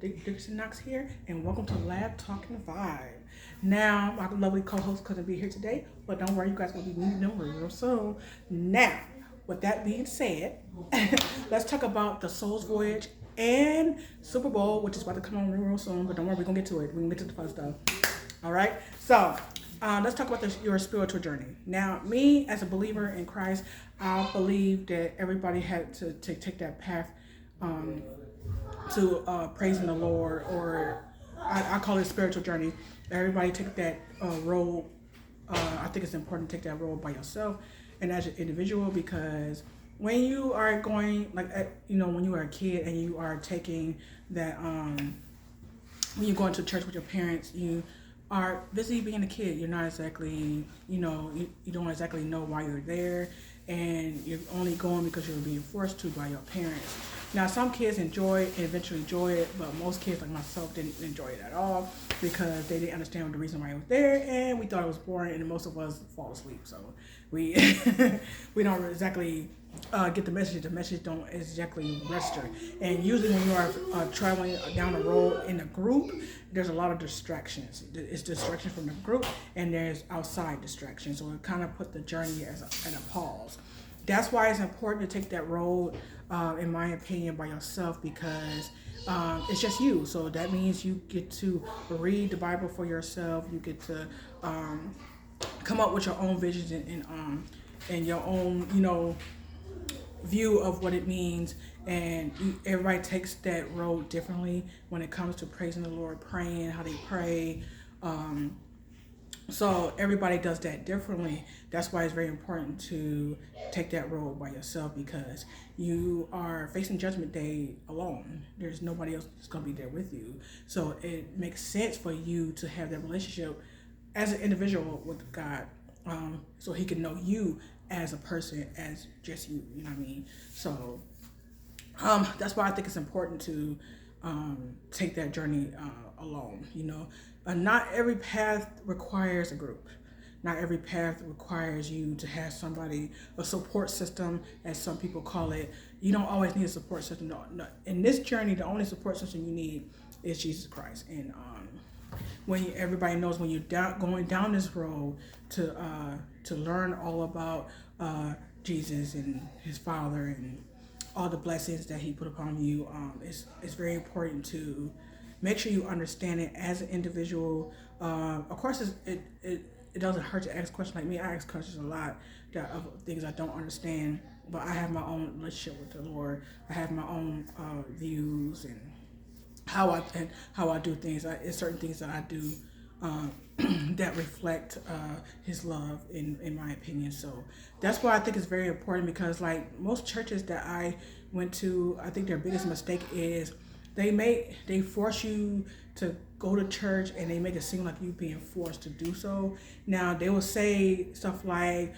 the Dickerson Knox here, and welcome to Lab Talking Vibe. Now, my lovely co-host couldn't be here today, but don't worry, you guys will be meeting them real soon. Now, with that being said, let's talk about the Souls Voyage and Super Bowl, which is about to come on real soon. But don't worry, we're gonna get to it. We're gonna get to the fun stuff. All right. So, let's talk about your spiritual journey. Now, me as a believer in Christ, I believe that everybody had to take that path. To praising the Lord, or I call it spiritual journey. Everybody take that road. I think it's important to take that road by yourself and as an individual, because when you are going, like, when you are a kid and you are taking that, when you're going to church with your parents, you are busy being a kid. You're not exactly, you don't exactly know why you're there, and you're only going because you're being forced to by your parents. Now, some kids eventually enjoy it, but most kids like myself didn't enjoy it at all because they didn't understand the reason why it was there, and we thought it was boring, and most of us fall asleep. So we we don't exactly get the message. The message don't exactly register. And usually when you are traveling down the road in a group, there's a lot of distractions. It's distraction from the group, and there's outside distractions. So it kind of put the journey at a pause. That's why it's important to take that road, in my opinion, by yourself, because it's just you. So that means you get to read the Bible for yourself. You get to come up with your own visions and your own, view of what it means. And everybody takes that road differently when it comes to praising the Lord, praying, how they pray. So everybody does that differently. That's why it's very important to take that road by yourself, because you are facing Judgment Day alone. There's nobody else that's going to be there with you. So it makes sense for you to have that relationship as an individual with God, so he can know you as a person, as just you. You know what I mean? So that's why I think it's important to take that journey alone. Not every path requires a group. Not every path requires you to have somebody, a support system, as some people call it. You don't always need a support system. No. In this journey, the only support system you need is Jesus Christ. And everybody knows when you're going down this road to learn all about Jesus and his Father and all the blessings that he put upon you, it's very important to make sure you understand it as an individual. Of course, it doesn't hurt to ask questions. Like me, I ask questions a lot of things I don't understand, but I have my own relationship with the Lord. I have my own views and how I do things. It's certain things that I do that reflect his love, in my opinion. So that's why I think it's very important, because like most churches that I went to, I think their biggest mistake is they force you to go to church, and they make it seem like you being forced to do so. Now they will say stuff like,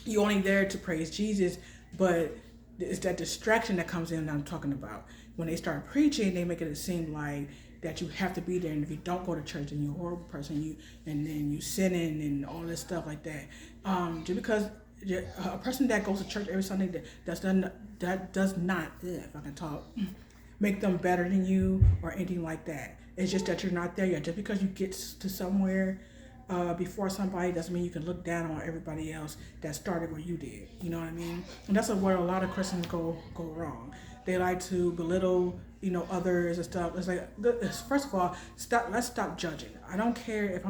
you only there to praise Jesus, but it's that distraction that comes in that I'm talking about. When they start preaching, they make it seem like that you have to be there, and if you don't go to church, then you're a horrible person, and then you sinning and all this stuff like that. Just because a person that goes to church every Sunday, that does not, if I can talk, make them better than you or anything like that. It's just that you're not there yet. Just because you get to somewhere before somebody doesn't mean you can look down on everybody else that started where you did. You know what I mean? And that's where a lot of Christians go wrong. They like to belittle, others and stuff. It's like, first of all, let's stop judging. I don't care if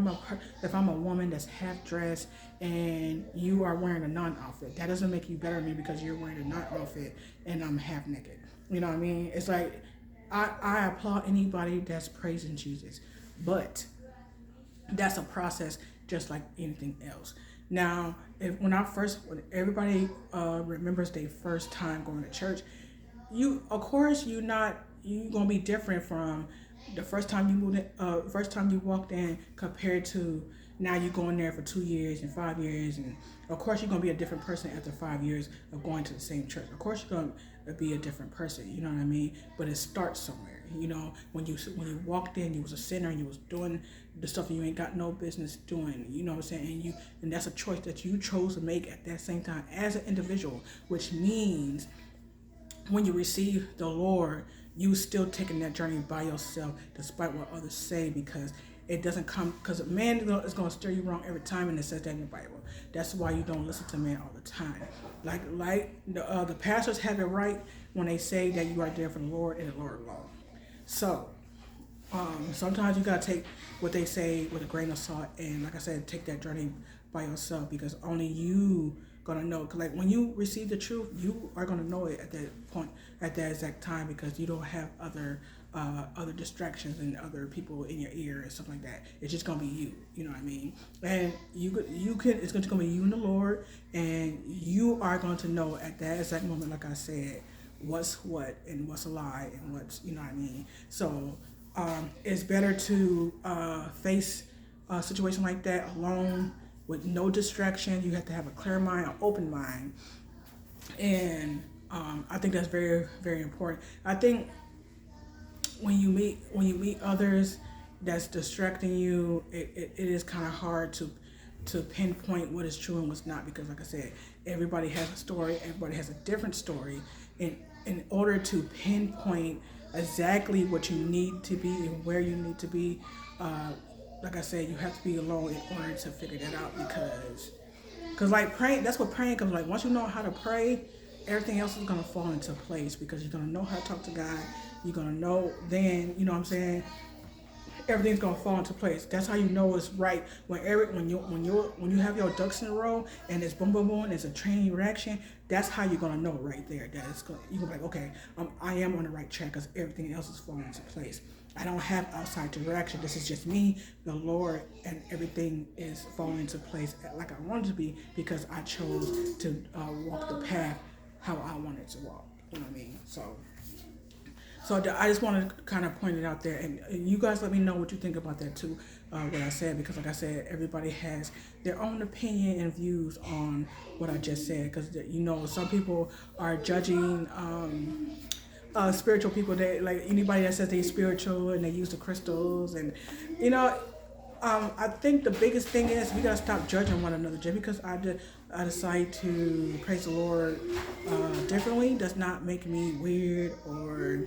I'm a woman that's half dressed and you are wearing a nun outfit. That doesn't make you better than me because you're wearing a nun outfit and I'm half naked. You know what I mean? It's like, I applaud anybody that's praising Jesus, but that's a process just like anything else. Now, when everybody remembers their first time going to church, you gonna be different from the first time you moved in, first time you walked in, compared to now you going there for 2 years and 5 years, and of course you're gonna be a different person after 5 years of going to the same church. Of course you're gonna be a different person, you know what I mean? But it starts somewhere. When you walked in, you was a sinner and you was doing the stuff you ain't got no business doing. You know what I'm saying? And that's a choice that you chose to make at that same time as an individual, which means when you receive the Lord, you still taking that journey by yourself, despite what others say, because it doesn't come, because a man is going to steer you wrong every time, and it says that in the Bible. That's why you don't listen to men all the time. Like the pastors have it right when they say that you are there for the Lord and the Lord alone. So sometimes you gotta take what they say with a grain of salt, and like I said, take that journey by yourself, because only you gonna know. Cause like when you receive the truth, you are gonna know it at that point, at that exact time, because you don't have other distractions and other people in your ear and stuff like that. It's just gonna be you. You know what I mean? And you can. It's gonna be you and the Lord, and you are going to know at that exact moment, like I said, what's what and what's a lie and what's, you know what I mean. So it's better to face a situation like that alone with no distraction. You have to have a clear mind, an open mind, and I think that's very, very important. I think when you meet others that's distracting you, it is kind of hard to pinpoint what is true and what's not, because like I said, everybody has a story, everybody has a different story. In order to pinpoint exactly what you need to be and where you need to be, like I said, you have to be alone in order to figure that out, because like praying, that's what praying comes. Like once you know how to pray, everything else is gonna fall into place, because you're gonna know how to talk to God. You're gonna know then, you know what I'm saying, everything's gonna fall into place. That's how you know it's right. When you have your ducks in a row and it's boom boom boom, it's a chain reaction. That's how you're gonna know right there that it's gonna. You're gonna be like, okay, I am on the right track, because everything else is falling into place. I don't have outside direction. This is just me, the Lord, and everything is falling into place like I wanted to be, because I chose to walk the path how I wanted to walk. You know what I mean? So I just want to kind of point it out there, and you guys let me know what you think about that too, what I said, because like I said, everybody has their own opinion and views on what I just said, because you know some people are judging spiritual people. They like anybody that says they're spiritual and they use the crystals, and you know, I think the biggest thing is we gotta stop judging one another. Just because I decide to praise the Lord differently does not make me weird or,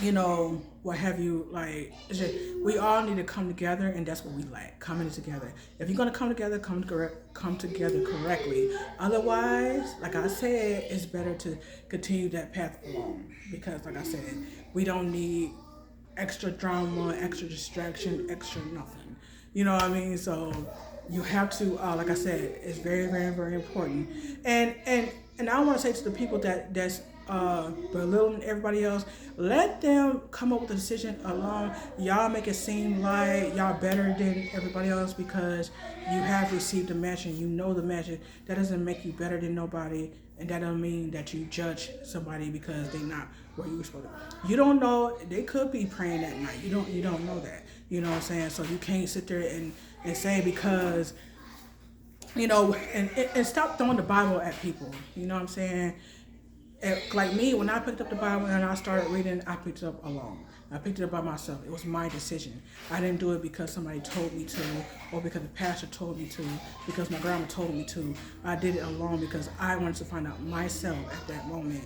you know, what have you. Like, it's just, we all need to come together, and that's what we lack, coming together. If you're gonna come together, come together correctly. Otherwise, like I said, it's better to continue that path alone, because like I said, we don't need extra drama, extra distraction, extra nothing. You know what I mean? So you have to, like I said, it's very, very, very important. And I want to say to the people that's belittling everybody else, let them come up with a decision alone. Y'all make it seem like y'all better than everybody else because you have received a match and you know the match. That doesn't make you better than nobody, and that doesn't mean that you judge somebody because they're not where you were supposed to. You don't know, they could be praying that night. You don't know that. You know what I'm saying? So you can't sit there and say because, you know, and stop throwing the Bible at people. You know what I'm saying? Like me, when I picked up the Bible and I started reading, I picked it up alone. I picked it up by myself. It was my decision. I didn't do it because somebody told me to, or because the pastor told me to, because my grandma told me to. I did it alone because I wanted to find out myself at that moment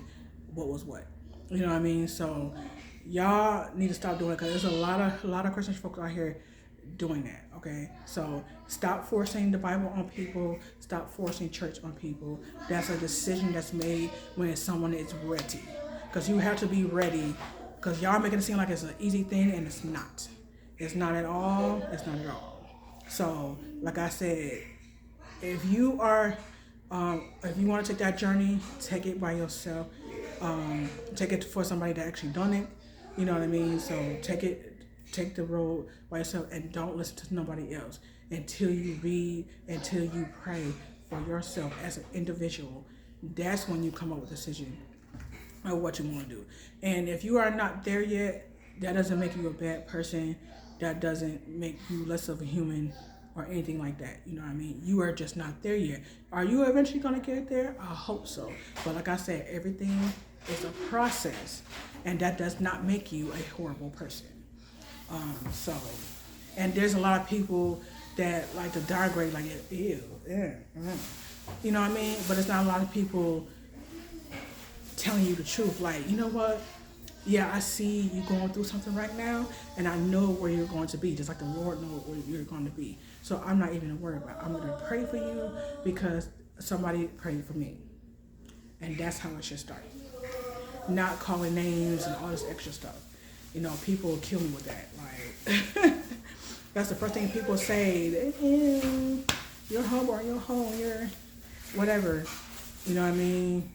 what was what. You know what I mean? So y'all need to stop doing it, because there's a lot of Christian folks out here doing that. Okay, so stop forcing the Bible on people. Stop forcing church on people. That's a decision that's made when someone is ready, because you have to be ready, because y'all making it seem like it's an easy thing, and it's not. It's not at all. It's not at all. So like I said, if you are if you want to take that journey, take it by yourself. Take it for somebody that actually done it. You know what I mean? So take the road by yourself, and don't listen to nobody else until you read, until you pray for yourself as an individual. That's when you come up with a decision of what you want to do. And if you are not there yet, that doesn't make you a bad person. That doesn't make you less of a human or anything like that. You know what I mean? You are just not there yet. Are you eventually going to get there? I hope so. But like I said, everything is a process, and that does not make you a horrible person. And there's a lot of people that like to downgrade, like, ew, yeah, you know what I mean? But it's not a lot of people telling you the truth. Like, you know what? yeah, I see you going through something right now, and I know where you're going to be, just like the Lord knows where you're going to be. So I'm not even worried about it. I'm going to pray for you because somebody prayed for me. And that's how it should start. Not calling names and all this extra stuff. You know, people will kill me with that. Like, that's the first thing people say. You're home or you're home, you're whatever. You know what I mean?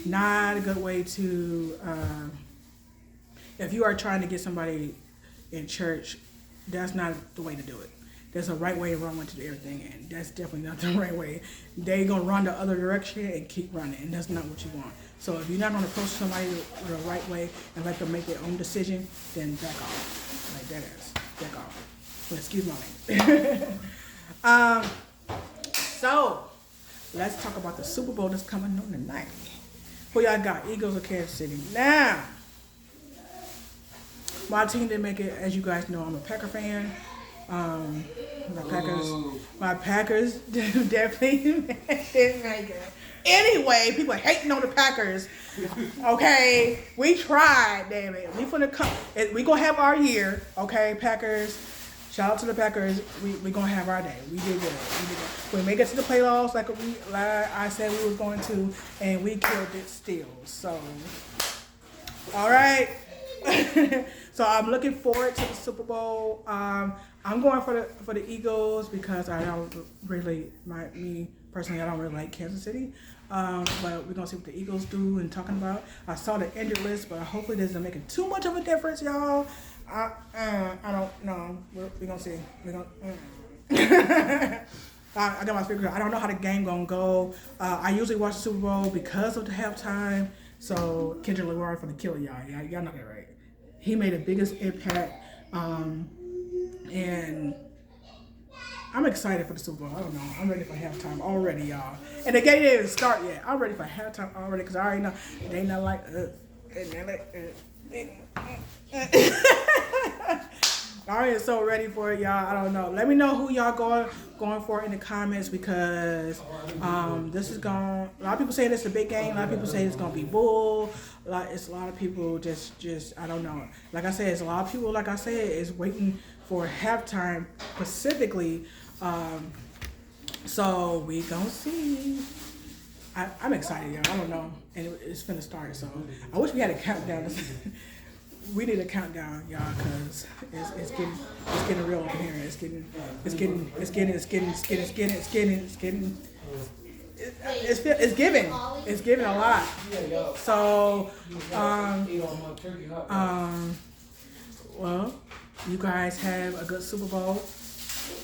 Not a good way to, if you are trying to get somebody in church, that's not the way to do it. There's a right way and wrong way to do everything, and that's definitely not the right way. They're gonna run the other direction and keep running, and that's not what you want. So if you're not gonna approach somebody the right way and let them make their own decision, then back off. Like that is, back off. Well, excuse my language. So let's talk about the Super Bowl that's coming on tonight. Who y'all got? Eagles or Kansas City? Now, my team didn't make it. As you guys know, I'm a Packer fan. My Packers definitely didn't make it. Anyway, people are hating on the Packers. Okay, we tried, damn it. We gonna have our year. Okay, Packers. Shout out to the Packers. We gonna have our day. We did good. We make it to the playoffs like I said we was going to, and we killed it still. So, all right. So I'm looking forward to the Super Bowl. I'm going for the Eagles because I don't really, me personally, I don't really like Kansas City. But we're gonna see what the Eagles do and talking about. I saw the injured list, but hopefully this isn't making too much of a difference, y'all. I don't know. We're gonna see. We're gonna. I got my figure. I don't know how the game gonna go. I usually watch the Super Bowl because of the halftime. So Kendrick Lamar for the killer, y'all know that, right? He made the biggest impact, and I'm excited for the Super Bowl. I don't know. I'm ready for halftime already, y'all. And the game didn't even start yet. I'm ready for halftime already because I already know they not like I am so ready for it, y'all. I don't know. Let me know who y'all going for in the comments because this is going. A lot of people say this is a big game. A lot of people say it's gonna be bull. It's a lot of people just I don't know. Like I said, it's a lot of people. Like I said, is waiting for halftime specifically. So we gonna see. I'm excited, y'all. I don't know, and it's finna start. So I wish we had a countdown. We need a countdown, y'all, cause it's getting real over here. It's giving a lot. So, well, you guys have a good Super Bowl.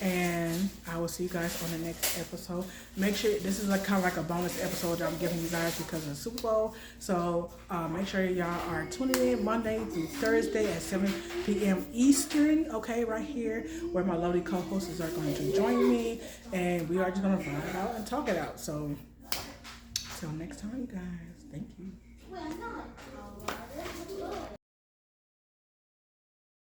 And I will see you guys on the next episode. Make sure this is kind of like a bonus episode I'm giving you guys because of the Super Bowl. So make sure y'all are tuning in Monday through Thursday at 7 p.m. Eastern. Okay, right here where my lovely co-hosts are going to join me, and we are just gonna vibe it out and talk it out. So till next time, guys. Thank you.